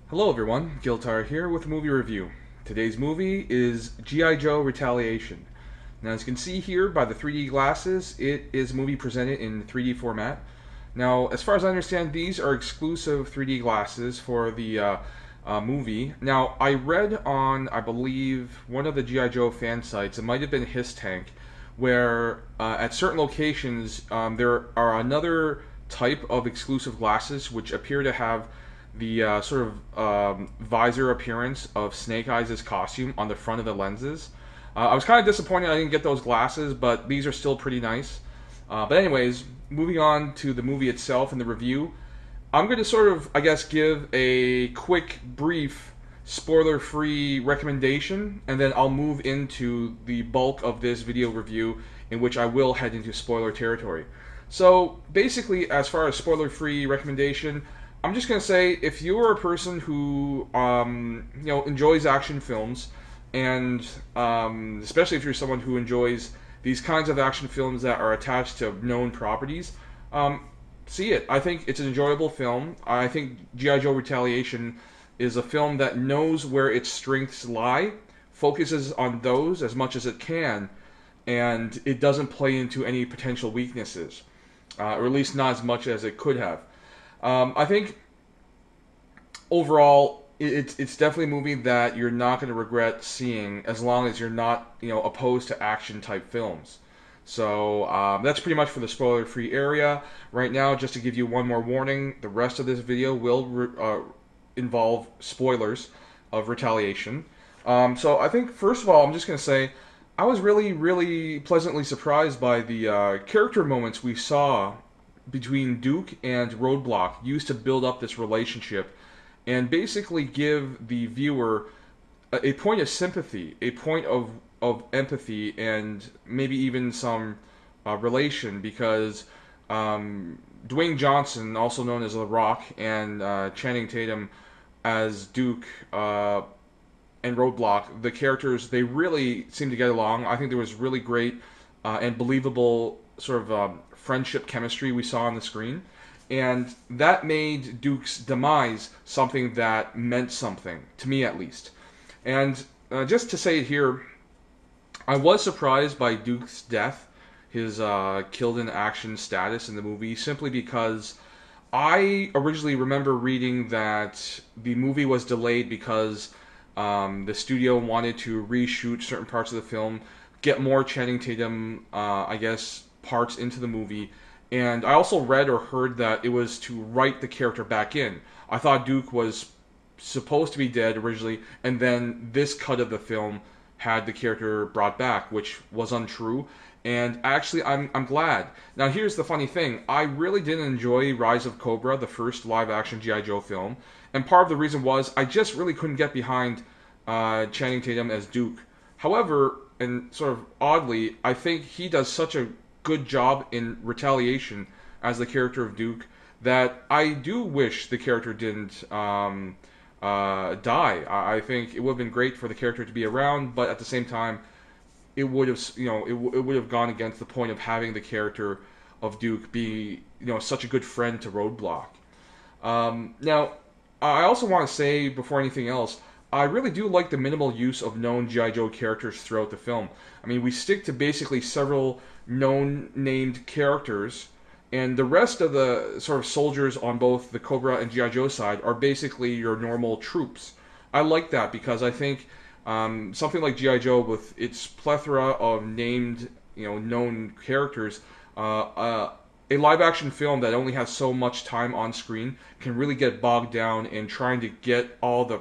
Hello everyone, Giltar here with a movie review. Today's movie is G.I. Joe Retaliation. Now as you can see here by the 3D glasses, it is a movie presented in 3D format. Now as far as I understand, these are exclusive 3D glasses for the movie. Now I read on, I believe, one of the G.I. Joe fan sites, it might have been His Tank, where at certain locations there are another type of exclusive glasses which appear to have the sort of visor appearance of Snake Eyes' costume on the front of the lenses. I was kind of disappointed I didn't get those glasses, but these are still pretty nice. But anyways, moving on to the movie itself and the review, I'm going to sort of, I guess, give a quick, brief, spoiler-free recommendation, and then I'll move into the bulk of this video review in which I will head into spoiler territory. So basically, as far as spoiler-free recommendation, I'm just gonna say if you are a person who enjoys action films, and especially if you're someone who enjoys these kinds of action films that are attached to known properties, see it. I think it's an enjoyable film. I think G.I. Joe Retaliation is a film that knows where its strengths lie, focuses on those as much as it can, and it doesn't play into any potential weaknesses, or at least not as much as it could have. I think overall it's definitely a movie that you're not going to regret seeing as long as you're not opposed to action type films. So that's pretty much for the spoiler free area. Right now, just to give you one more warning, the rest of this video will involve spoilers of Retaliation. So I think first of all I'm just going to say I was really pleasantly surprised by the character moments we saw between Duke and Roadblock, used to build up this relationship and basically give the viewer a point of sympathy, a point of empathy, and maybe even some relation, because Dwayne Johnson, also known as The Rock, and Channing Tatum as Duke and Roadblock, the characters, they really seemed to get along. I think there was really great and believable sort of friendship chemistry we saw on the screen, and that made Duke's demise something that meant something, to me at least. And just to say it here, I was surprised by Duke's death, his killed in action status in the movie, simply because I originally remember reading that the movie was delayed because the studio wanted to reshoot certain parts of the film, get more Channing Tatum, I guess, parts into the movie, and I also read or heard that it was to write the character back in. I thought Duke was supposed to be dead originally, and then this cut of the film had the character brought back, which was untrue. And actually, I'm glad. Now, here's the funny thing. I really didn't enjoy Rise of Cobra, the first live-action G.I. Joe film, and part of the reason was I just really couldn't get behind Channing Tatum as Duke. However, and sort of oddly, I think he does such a good job in Retaliation as the character of Duke that I do wish the character didn't die. I think it would have been great for the character to be around, but at the same time, it would have it would have gone against the point of having the character of Duke be such a good friend to Roadblock. Now, I also want to say before anything else, I really do like the minimal use of known G.I. Joe characters throughout the film. I mean, we stick to basically several known named characters, and the rest of the sort of soldiers on both the Cobra and G.I. Joe side are basically your normal troops. I like that because I think something like G.I. Joe, with its plethora of named, known characters, a live-action film that only has so much time on screen can really get bogged down in trying to get all the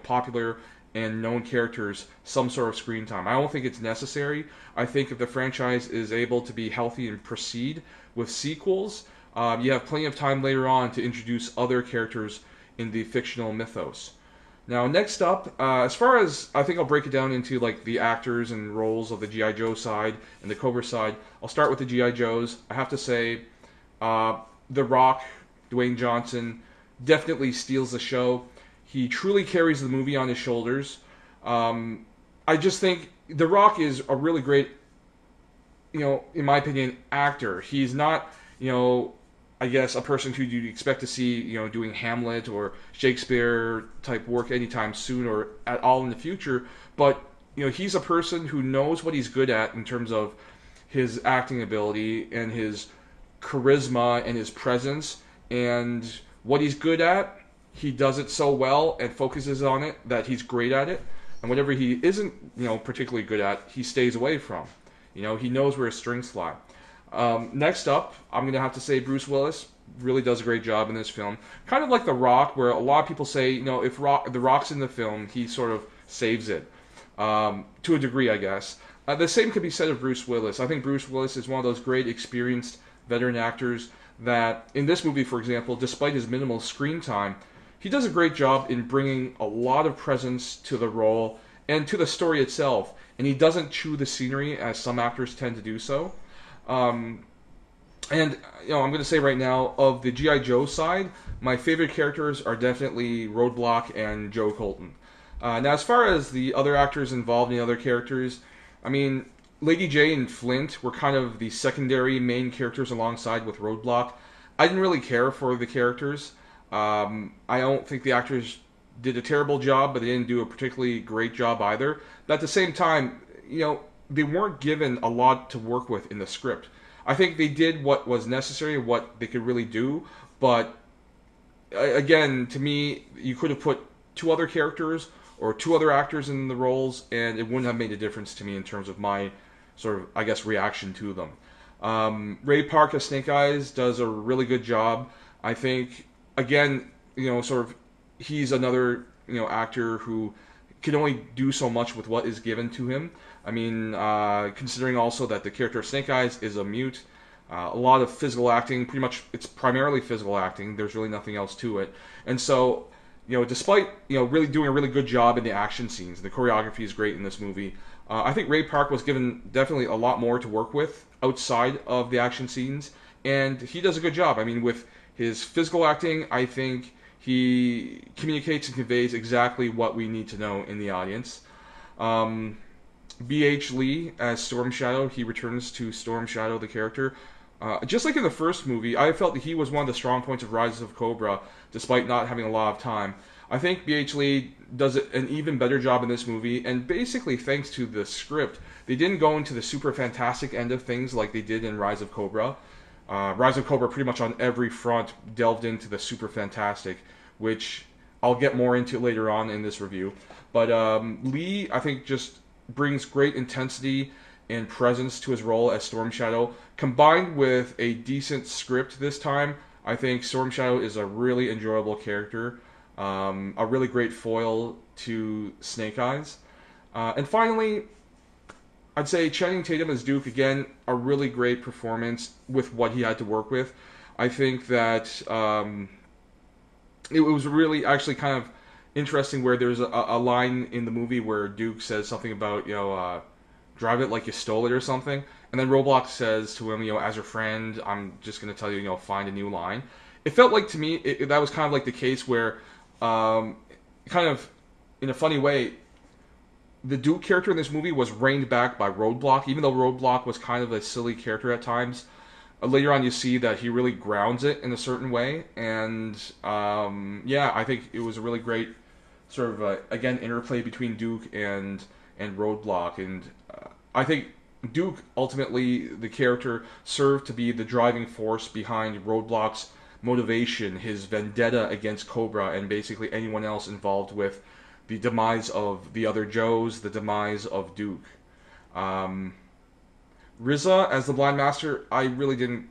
popular and known characters some sort of screen time. I don't think it's necessary. I think if the franchise is able to be healthy and proceed with sequels, you have plenty of time later on to introduce other characters in the fictional mythos. Now, next up, as far as, I think I'll break it down into like the actors and roles of the G.I. Joe side and the Cobra side. I'll start with the G.I. Joes. I have to say, The Rock, Dwayne Johnson, definitely steals the show. He truly carries the movie on his shoulders. I just think The Rock is a really great, in my opinion, actor. He's not, I guess, a person who you'd expect to see, doing Hamlet or Shakespeare type work anytime soon or at all in the future. But, he's a person who knows what he's good at in terms of his acting ability and his charisma and his presence. And what he's good at, he does it so well and focuses on it that he's great at it. And whatever he isn't, particularly good at, he stays away from. He knows where his strengths lie. Next up, I'm going to have to say Bruce Willis really does a great job in this film. Kind of like The Rock, where a lot of people say, if The Rock's in the film, he sort of saves it. To a degree, I guess. The same could be said of Bruce Willis. I think Bruce Willis is one of those great, experienced veteran actors that, in this movie, for example, despite his minimal screen time, he does a great job in bringing a lot of presence to the role and to the story itself. And he doesn't chew the scenery as some actors tend to do so. And I'm going to say right now, of the G.I. Joe side, my favorite characters are definitely Roadblock and Joe Colton. Now, as far as the other actors involved in the other characters, I mean, Lady J and Flint were kind of the secondary main characters alongside with Roadblock. I didn't really care for the characters. I don't think the actors did a terrible job, but they didn't do a particularly great job either. But at the same time, they weren't given a lot to work with in the script. I think they did what was necessary, what they could really do, but again, to me, you could have put two other characters or two other actors in the roles, and it wouldn't have made a difference to me in terms of my sort of, I guess, reaction to them. Ray Park as Snake Eyes does a really good job. I think, again, sort of, he's another, actor who can only do so much with what is given to him. I mean, considering also that the character of Snake Eyes is a mute, a lot of physical acting, pretty much, it's primarily physical acting, there's really nothing else to it. And so, despite, really doing a really good job in the action scenes, the choreography is great in this movie, I think Ray Park was given definitely a lot more to work with outside of the action scenes, and he does a good job. I mean, with his physical acting, I think he communicates and conveys exactly what we need to know in the audience. B.H. Lee as Storm Shadow, he returns to Storm Shadow, the character. Just like in the first movie, I felt that he was one of the strong points of Rise of Cobra, despite not having a lot of time. I think B.H. Lee does an even better job in this movie, and basically thanks to the script, they didn't go into the super fantastic end of things like they did in Rise of Cobra. Rise of Cobra pretty much on every front delved into the super fantastic, which I'll get more into later on in this review. But Lee, I think, just brings great intensity and presence to his role as Storm Shadow. Combined with a decent script this time, I think Storm Shadow is a really enjoyable character. A really great foil to Snake Eyes. And finally, I'd say Channing Tatum as Duke, again, a really great performance with what he had to work with. I think that it was really actually kind of interesting where there's a line in the movie where Duke says something about, drive it like you stole it or something. And then Roblox says to him, as your friend, I'm just going to tell you, find a new line. It felt like to me, that was kind of like the case where, kind of in a funny way, the Duke character in this movie was reined back by Roadblock, even though Roadblock was kind of a silly character at times. Later on, you see that he really grounds it in a certain way, and I think it was a really great sort of again interplay between Duke and Roadblock, and I think Duke ultimately the character served to be the driving force behind Roadblock's motivation, his vendetta against Cobra and basically anyone else involved with the demise of the other Joes, the demise of Duke. RZA as the Blind Master, I really didn't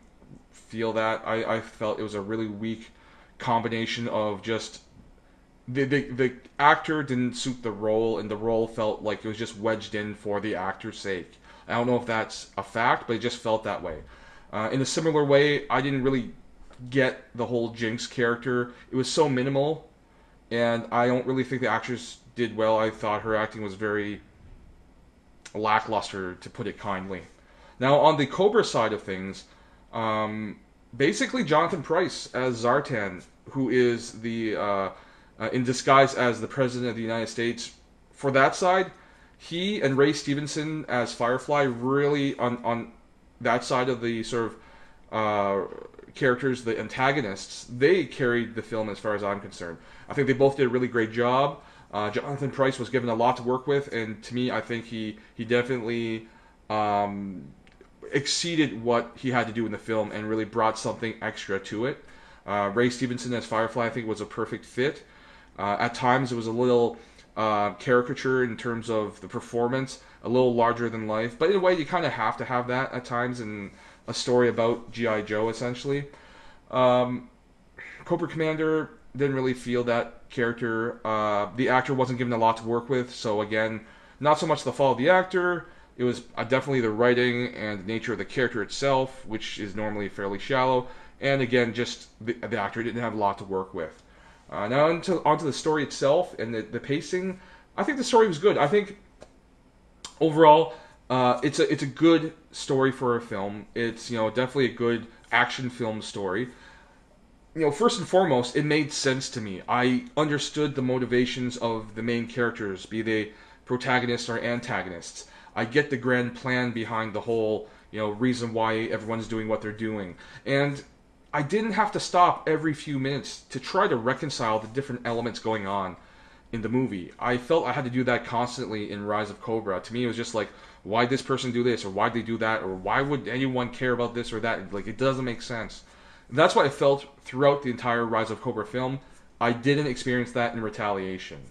feel that. I felt it was a really weak combination of just the actor didn't suit the role, and the role felt like it was just wedged in for the actor's sake. I don't know if that's a fact, but it just felt that way. In a similar way, I didn't really get the whole Jinx character. It was so minimal, and I don't really think the actress did well. I thought her acting was very lackluster, to put it kindly. Now, on the Cobra side of things, basically Jonathan Pryce as Zartan, who is the in disguise as the President of the United States. For that side, he and Ray Stevenson as Firefly really on that side of the sort of characters, the antagonists, they carried the film as far as I'm concerned. I think they both did a really great job. Jonathan Pryce was given a lot to work with, and to me, I think he definitely exceeded what he had to do in the film and really brought something extra to it. Ray Stevenson as Firefly, I think, was a perfect fit. At times, it was a little caricature in terms of the performance, a little larger than life, but in a way, you kind of have to have that at times in a story about G.I. Joe, essentially. Cobra Commander didn't really feel that character. The actor wasn't given a lot to work with, so again, not so much the fault of the actor. It was definitely the writing and the nature of the character itself, which is normally fairly shallow. And again, just the actor didn't have a lot to work with. Now onto the story itself and the pacing. I think the story was good. I think overall, it's a good story for a film. It's definitely a good action film story. First and foremost, it made sense to me. I understood the motivations of the main characters, be they protagonists or antagonists. I get the grand plan behind the whole, reason why everyone's doing what they're doing. And I didn't have to stop every few minutes to try to reconcile the different elements going on in the movie. I felt I had to do that constantly in Rise of Cobra. To me, it was just like, why'd this person do this, or why'd they do that, or why would anyone care about this or that? Like, it doesn't make sense. That's what I felt throughout the entire Rise of Cobra film. I didn't experience that in Retaliation.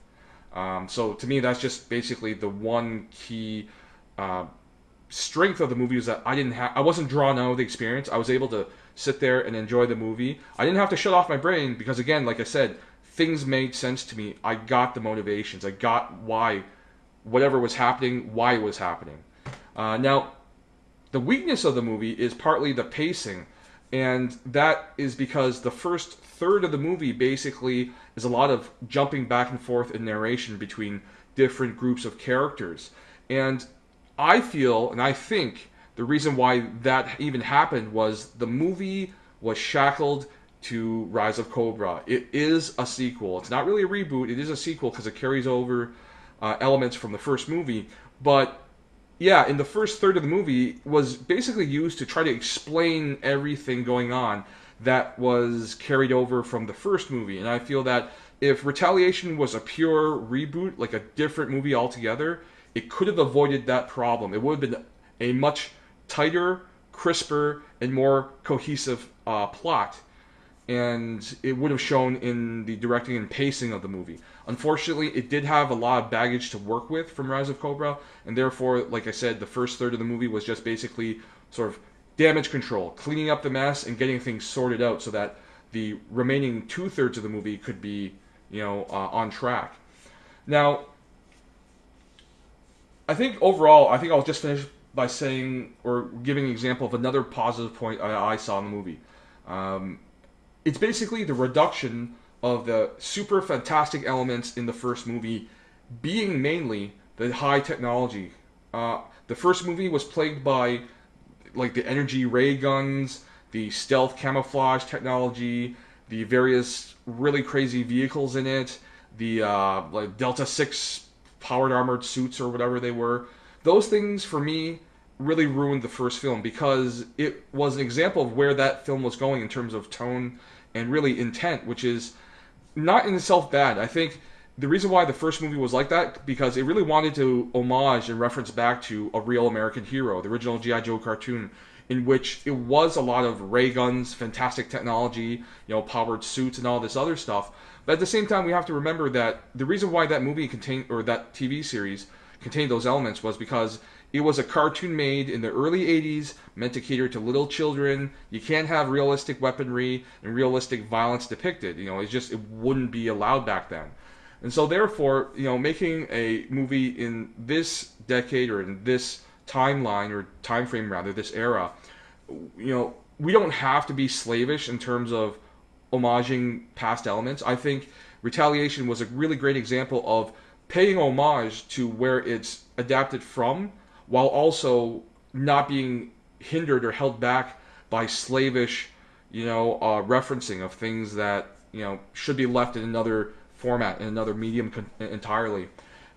So to me, that's just basically the one key strength of the movie, is that I wasn't drawn out of the experience. I was able to sit there and enjoy the movie. I didn't have to shut off my brain because, again, like I said, things made sense to me. I got the motivations. I got why whatever was happening, why it was happening. Now, the weakness of the movie is partly the pacing, and that is because the first third of the movie basically is a lot of jumping back and forth in narration between different groups of characters. And I feel, and I think, the reason why that even happened was the movie was shackled to Rise of Cobra. It is a sequel. It's not really a reboot. It is a sequel because it carries over elements from the first movie. But yeah, in the first third of the movie was basically used to try to explain everything going on that was carried over from the first movie. And I feel that if Retaliation was a pure reboot, like a different movie altogether, it could have avoided that problem. It would have been a much tighter, crisper, and more cohesive plot. And it would have shown in the directing and pacing of the movie. Unfortunately, it did have a lot of baggage to work with from Rise of Cobra, and therefore, like I said, the first third of the movie was just basically sort of damage control, cleaning up the mess and getting things sorted out so that the remaining 2/3 of the movie could be, on track. Now, I think overall, I'll just finish by saying, or giving an example of another positive point I saw in the movie. It's basically the reduction of the super fantastic elements in the first movie being mainly the high technology. The first movie was plagued by like the energy ray guns, the stealth camouflage technology, the various really crazy vehicles in it, the like Delta 6 powered armored suits or whatever they were. Those things, for me, really ruined the first film because it was an example of where that film was going in terms of tone and really intent, which is not in itself bad. I think the reason why the first movie was like that, because it really wanted to homage and reference back to a real American hero, the original G.I. Joe cartoon, in which it was a lot of ray guns, fantastic technology, powered suits and all this other stuff. But at the same time, we have to remember that the reason why that movie contained, or that TV series contained those elements, was because it was a cartoon made in the early 80s, meant to cater to little children. You can't have realistic weaponry and realistic violence depicted. It wouldn't be allowed back then. And so therefore, making a movie in this decade, or in this timeline, or time frame rather, this era, we don't have to be slavish in terms of homaging past elements. I think Retaliation was a really great example of paying homage to where it's adapted from, while also not being hindered or held back by slavish, referencing of things that, should be left in another format, in another medium entirely.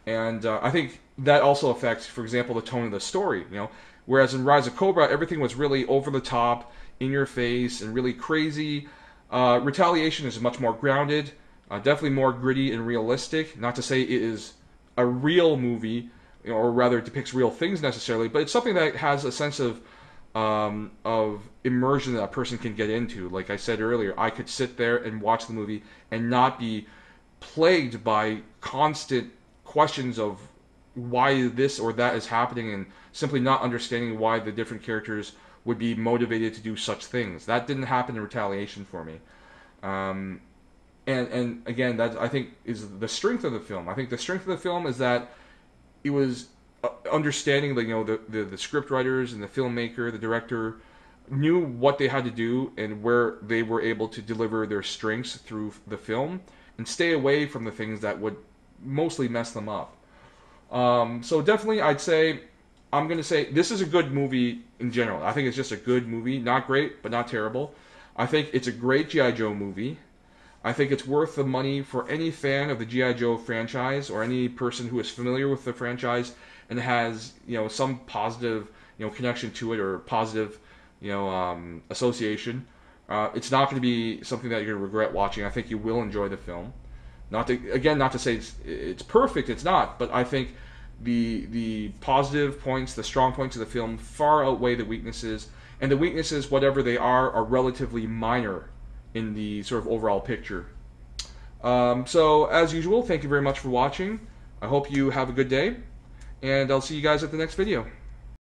And I think that also affects, for example, the tone of the story. Whereas in Rise of Cobra, everything was really over the top. in your face and really crazy. Retaliation is much more grounded, definitely more gritty and realistic. Not to say it is a real movie, or rather depicts real things necessarily, but it's something that has a sense of immersion that a person can get into. Like I said earlier, I could sit there and watch the movie and not be plagued by constant questions of why this or that is happening, and simply not understanding why the different characters would be motivated to do such things. That didn't happen in Retaliation for me. And again, that I think is the strength of the film. I think the strength of the film is that it was understanding that, you know, the script writers and the filmmaker, the director knew what they had to do and where they were able to deliver their strengths through the film and stay away from the things that would mostly mess them up. So definitely, I'm going to say this is a good movie in general. I think it's just a good movie. Not great, but not terrible. I think it's a great G.I. Joe movie. I think it's worth the money for any fan of the G.I. Joe franchise, or any person who is familiar with the franchise and has, you know, some positive, you know, connection to it, or positive, you know, association. It's not going to be something that you're going to regret watching. I think you will enjoy the film. Not to say it's perfect. It's not, but I think the positive points, the strong points of the film far outweigh the weaknesses, and the weaknesses, whatever they are relatively minor in the sort of overall picture. So as usual, thank you very much for watching. I hope you have a good day, and I'll see you guys at the next video.